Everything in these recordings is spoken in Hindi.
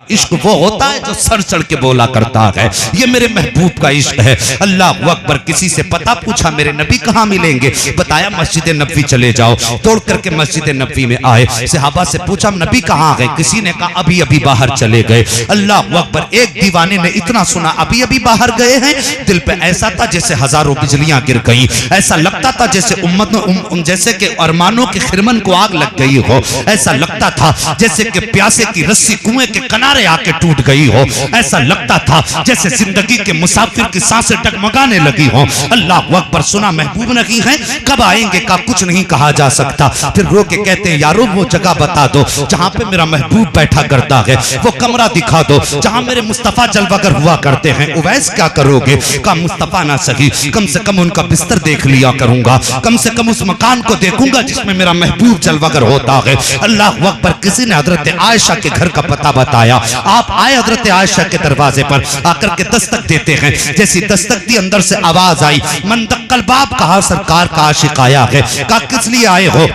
इश्क वो होता है जो सर चढ़ के बोला करता है, ये मेरे महबूब का इश्क है। अल्लाह अकबर। किसी से पता पूछा मेरे नबी कहाँ मिलेंगे, बताया मस्जिद नबवी चले जाओ। तोड़ करके मस्जिद नबवी में आए, सहाबा से पूछा नबी कहाँ गए, किसी ने कहा अभी अभी बाहर चले गए। अल्लाह अकबर। एक दीवाने ने इतना सुना अभी अभी बाहर गए हैं, दिल पे ऐसा था जैसे हजारों बिजलियां गिर गई, ऐसा लगता था जैसे जैसे कि अरमानों के खिरमन को आग लग गई हो, ऐसा लगता था जैसे कि प्यासे की रस्सी कुएं के किनारे आके टूट गई हो, ऐसा लगता था जैसे जिंदगी के मुसाफिर की सांसें डगमगाने लगी हो। अल्लाह अकबर। सुना महबूब नहीं है, कब आएंगे का कुछ नहीं कहा जा सकता। फिर रो के कहते हैं यारो वो जगह बता दो जहां पे मेरा महबूब बैठा करता है, वो कमरा दिखा दो जहां मेरे मुस्तफा जलवागर हुआ करते हैं। उवैस क्या करोगे, का मुस्तफा ना सही, कम से कम उनका बिस्तर देख लिया करूंगा, कम से कम उस मकान को देखूंगा जिसमें मेरा महबूब जलवागर होता है। अल्लाह अकबर। किसी ने हजरत आयशा के घर का पता बताया, आप आए हजरत आयशा के दरवाजे पर, आकर के दस्तक देते हैं। जैसी दस्तक दी अंदर से आवाज आई, मन दक्कल बाप, कहा सरकार का आशिक आया है। कहा किस लिए आए हो,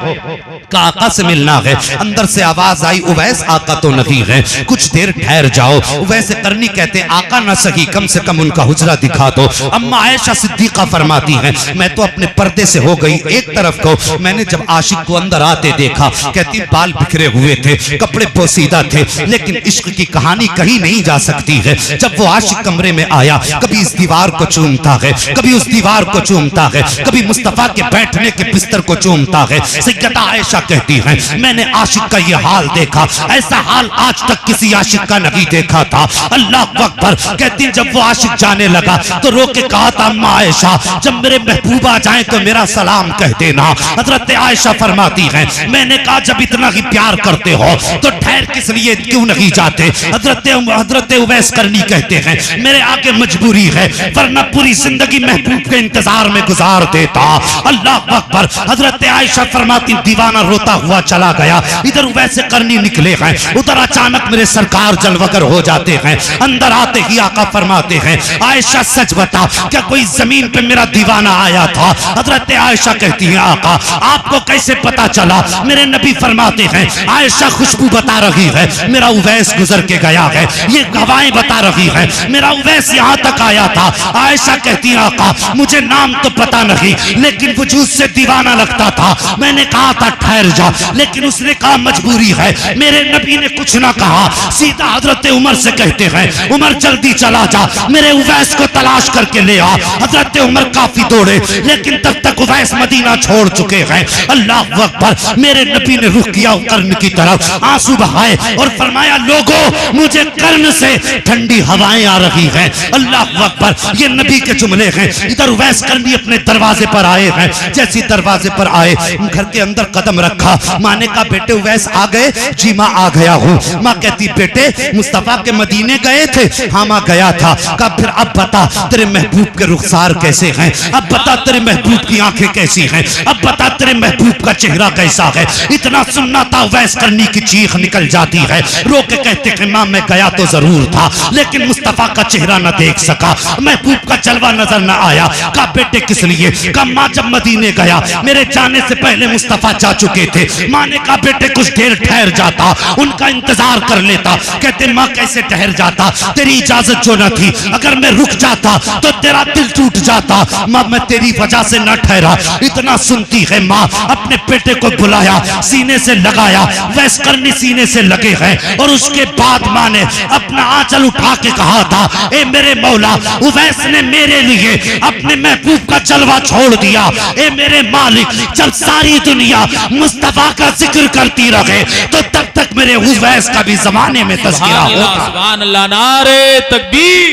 कहा आका से मिलना है। अंदर से आवाज आई उवैस आका तो नहीं है, कुछ देर ठहर जाओ। उवैस करनी कहते आका ना सही, कम से कम उनका हुजरा दिखा दो। अम्मा आयशा सिद्दीका फरमाती हैं मैं तो अपने पर्दे से हो गई एक तरफ को। मैंने जब आशिक को अंदर आते देखा, कहती बाल बिखरे हुए थे, कपड़े पोसीदा थे, लेकिन इश्क की कहानी कहीं नहीं जा सकती है। जब वो आशिक कमरे में आया, कभी इस दीवार को चूमता है, कभी उस दीवार को चूमता है, कभी मुस्तफा के बैठने के बिस्तर को चूमता है। सैयदा आयशा कहती है मैंने आशिक का ये हाल देखा, ऐसा हाल आज तक किसी आशिक का नहीं देखा था। अल्लाह अकबर। कहती है जब वो आशिक जाने लगा तो रो के कहा था अम्मा आयशा जब मेरे महबूबा जाए तो मेरा सलाम कह देना। हजरत आयशा फरमाती है मैंने कहा जब इतना ही प्यार करते हो तो ठहर किस लिए क्यों नहीं जाते। हजरत उवैस करनी कहते हैं मेरे आगे मजबूरी है, वरना पूरी जिंदगी महबूब के इंतजार में गुजार देता। अल्लाह अकबर। हजरत आयशा फरमाती दीवाना रोता हुआ चला गया, इधर उवैस करनी निकले हैं, उधर अचानक मेरे सरकार जलवगर हो जाते हैं। अंदर आते ही आका फरमाते हैं आयशा सच बता क्या कोई जमीन पे मेरा दीवाना आया था। हजरत आयशा कहती है आका आपको कैसे पता चला। मेरे नबी फरमाते हैं आयशा खुशबू बता रही है मेरा उवैस गुजर के गया है, ये हवाएं बता रही है मेरा उवैस यहाँ तक आया था। आयशा कहती है आका मुझे नाम तो पता नहीं, लेकिन वजूद से दीवाना लगता था। मैंने कहा था ठहर जा, लेकिन उसने कहा मजबूरी है। मेरे नबी ने कुछ ना कहा, सीधा हजरत उमर से कहते हैं उमर जल्दी चला जा, मेरे उवैस को तलाश करके ले आ। हजरत उमर काफी दौड़े, लेकिन तब तक उवैस मदीना छोड़ चुके हैं। अल्लाह अकबर। मेरे नबी ने रुख किया कर्ण की तरफ, आंसू बहाए और फरमाया लोगों मुझे कर्ण से ठंडी हवाएं आ रही हैं। अल्लाह अकबर। ये नबी के जुमले हैं। इधर उवैस करनी अपने दरवाजे पर आए हैं, जैसी दरवाजे पर आए घर के अंदर कदम रखा, माँ ने कहा बेटे उवैस आ गए। जी माँ आ गया हूँ। माँ कहती बेटे मुस्तफा के मदीने गए थे। हाँ माँ गया था। कहा फिर अब बता तेरे महबूब के रुखसार कैसे हैं, अब बता तेरे महबूब की आंखें कैसी हैं, अब बता तेरे महबूब का चेहरा कैसा है। इतना सुनना था उवैस करनी की चीख निकल जाती है, रो के कहते हैं माँ मैं गया तो जरूर था, लेकिन मुस्तफा का चेहरा न देख सका, महबूब का जलवा नजर न आया। कहा बेटे किस लिए। कहा माँ जब मदीने गया मेरे जाने से पहले मुस्तफा जा चुके थे। माँ ने कहा बेटे कुछ देर ठहर जाता, उनका इंतजार कर लेता। कहते माँ कैसे ठहर जाता, तेरी इजाजत जो न थी, अगर मैं रुक जाता तो तेरा दिल टूट जाता। माँ मैं तेरी वजह से न ठहरा। इतना सुनती है माँ, अपने बेटे को बुलाया, सीने से लगाया, वैस करनी सीने से लगे हैं। और उसके बाद माँ ने अपना आंचल उठा के कहा था ए मेरे मौला उवैस ने मेरे लिए अपने महबूब का जलवा छोड़ दिया। ए मेरे मालिक जब सारी दुनिया मुस्तफा का जिक्र करती रहे तो तब तक मेरे उवैस का भी जमाने में तज़किरा होगा। सुभान अल्लाह। नारे तकबीर,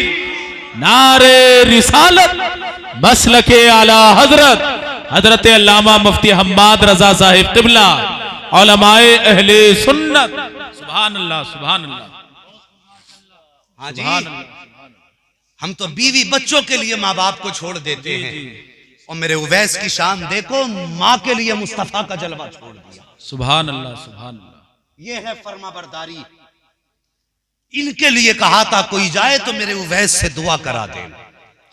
नारे रिसालत, मसलके आला हजरत हजरत अल्लामा मुफ्ती हम्माद रजा साहिब क़िबला, उलमाए अहले सुन्नत। सुभान अल्लाह, सुभान अल्लाह। हाँ जी, हम तो बीवी बच्चों के लिए माँ बाप को छोड़ देते हैं, और मेरे उवैस की शान देखो, माँ के लिए मुस्तफा का जलवा छोड़ दिया। सुभान अल्लाह, सुभान अल्लाह। ये है फरमाबरदारी। इनके लिए कहा था कोई जाए तो मेरे उवैस से दुआ करा देना।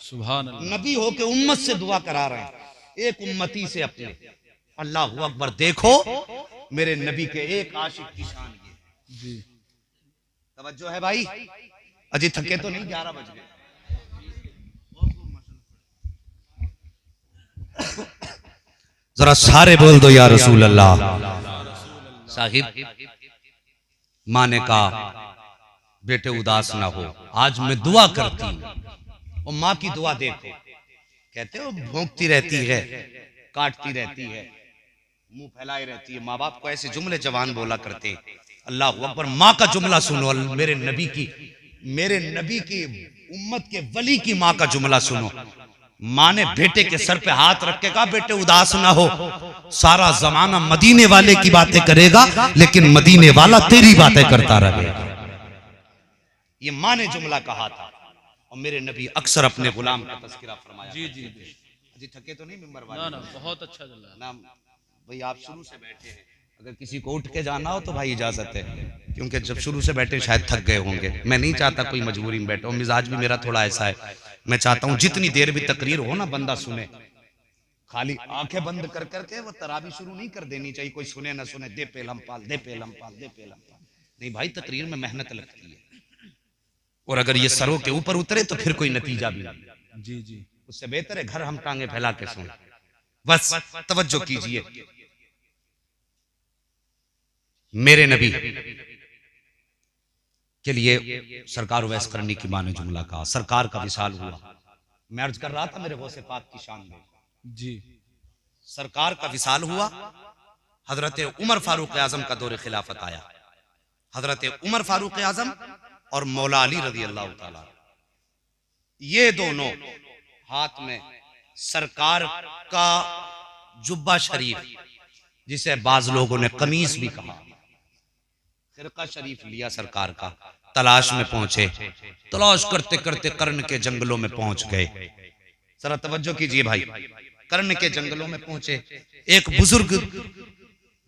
सुभान अल्लाह। नबी हो के उम्मत से दुआ करा रहे हैं, एक उम्मती से अपने। अल्लाह अकबर। देखो मेरे नबी के एक आशिक की शान ये। तवज्जो है भाई, अजी थके तो नहीं, 11 बज गए। जरा सारे बोल दो या रसूल अल्लाह। साहिब, माँ ने कहा बेटे उदास ना हो, आज मैं दुआ करती हूँ। और माँ की दुआ देखो, कहते हो भौंकती रहती है, काटती रहती है, मुंह फैलाई रहती है। माँ बाप को ऐसे जुमले जवान बोला करते। अल्लाह अकबर, माँ का जुमला सुनो, मेरे नबी की उम्मत के वली की माँ का जुमला सुनो। माँ ने बेटे के सर पे हाथ रख के कहा बेटे उदास ना हो, सारा जमाना मदीने वाले की बातें करेगा लेकिन मदीने वाला तेरी बातें करता रहेगा। ये माँ ने जुमला कहा था। और मेरे नबी अक्सर अपने गुलाम का तज़किरा फरमाया। जी जी जी, थके तो नहीं मिंबर वाले? ना, बहुत अच्छा चल रहा है ना भाई, आप शुरू से बैठे हैं, अगर किसी को उठ के जाना हो तो भाई इजाजत है, क्योंकि जब शुरू से बैठे शायद थक गए होंगे। मैं नहीं चाहता कोई मजबूरी में बैठो, मिजाज भी मेरा थोड़ा ऐसा है। मैं चाहता हूं जितनी देर भी तकरीर हो ना बंदा सुने। खाली आंखें बंद कर करके वो तरावी शुरू नहीं कर देनी चाहिए, कोई सुने ना सुने, दे पेलम पाल, दे पेलम पाल, दे पेलम पाल। नहीं भाई, तकरीर में मेहनत लगती है, और अगर ये सरों के ऊपर उतरे तो फिर कोई नतीजा भी नहीं। जी जी, उससे बेहतर है घर हम टांगे फैला के सुन। बस तवज्जो कीजिए, मेरे नबी के लिए सरकार वैस करने की मां ने जुमला कहा। सरकार का विशाल हुआ। मैं अर्ज कर रहा था मेरे गौसे पाक की शान में जी, सरकार का विशाल हुआ। हजरत उमर फारूक आजम का दौर खिलाफत आया। हजरत उमर फारूक आजम और मौला अली रजी अल्लाह ताला, ये दोनों हाथ में सरकार का जुब्बा शरीफ, जिसे बाज लोगों ने कमीज भी कहा, खिरका शरीफ लिया सरकार का। तलाश में पहुंचे, तलाश करते करते कर्ण के जंगलों में पहुंच गए। जरा तवज्जो कीजिए भाई, कर्ण के जंगलों में पहुंचे। एक बुजुर्ग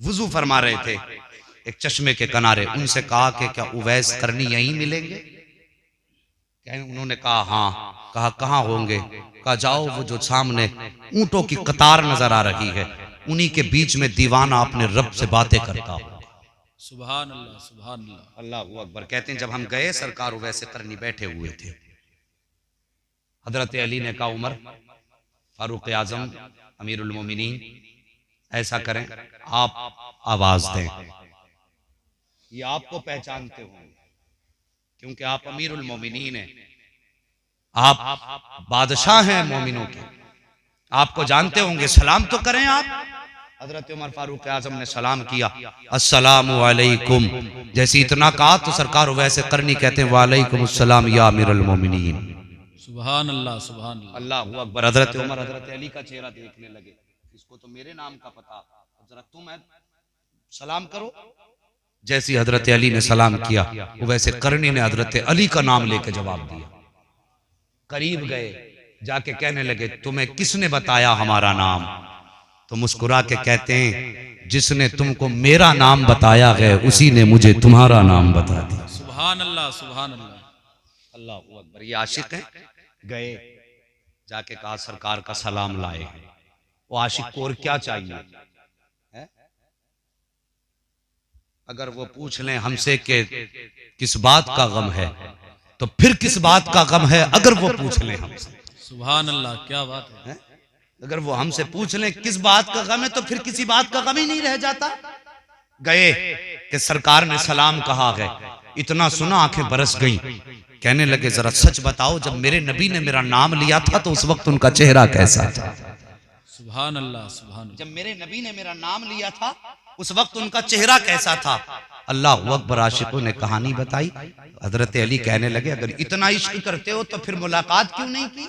वुजू फरमा रहे थे एक चश्मे के किनारे। उनसे कहा कि क्या उवैस करनी यहीं मिलेंगे? उन्होंने कहा हाँ। कहा कहाँ होंगे? कहा जाओ वो जो सामने ऊंटों की कतार नजर आ रही है, उन्हीं के बीच में दीवाना अपने रब से बातें करता हो। सुभान अल्लाह, सुभान अल्लाह, अल्लाह अकबर। कहते हैं जब हम गए सरकार वैसे करनी बैठे हुए थे। हजरत अली ने कहा उमर फारूक आजम अमीरुल मोमिनीन, ऐसा करें आप आवाज दें, ये आपको पहचानते होंगे क्योंकि आप अमीरुल मोमिनीन हैं, आप बादशाह हैं मोमिनों के, आपको जानते होंगे, सलाम तो करें आप। हजरत उमर फारूक आजम ने सलाम किया, अस्सलामु अलैकुम। जैसे इतना कहा तो सरकार वैसे करनी कहते हैं वालेकुम अस्सलाम या अमीरुल मोमिनीन। सुभान अल्लाह, सुभान अल्लाह, अल्लाह अकबर। हजरत उमर हजरत अली का चेहरा देखने लगे, इसको तो मेरे नाम का पता, जरा तुम सलाम करो। जैसी हजरत अली ने सलाम किया वो वैसे करनी ने हजरत अली का नाम लेके जवाब दिया। करीब गए, जाके कहने लगे तुम्हें किसने बताया हमारा नाम? तो मुस्कुरा के कहते हैं जिसने तुमको मेरा नाम बताया है उसी ने मुझे तुम्हारा नाम बता दिया। सुभान अल्लाह, सुभान अल्लाह, अल्लाह अकबर। ये आशिक हैं। गए, जाके कहा सरकार का सलाम लाए हैं। वो आशिक को और क्या चाहिए है? अगर वो पूछ लें हमसे कि किस बात का गम है तो फिर किस बात का गम है, अगर वो पूछ लें हमसे। सुभान अल्लाह, क्या बात है? अगर वो हमसे पूछ लें किस बात का गम है तो फिर किसी बात का गम ही नहीं रह जाता। गए कि सरकार ने सलाम कहा है, इतना सुना आंखें बरस गईं। कहने लगे जरा सच बताओ, जब मेरे नबी ने मेरा नाम लिया था तो उस वक्त उनका चेहरा कैसा था? सुभान अल्लाह, सुभान अल्लाह। जब मेरे नबी ने मेरा नाम लिया था उस वक्त उनका चेहरा कैसा था? अल्लाह अकबर। आशिकों ने कहानी बताई। हजरत अली कहने लगे अगर इतना इश्क करते हो तो फिर मुलाकात क्यों नहीं की?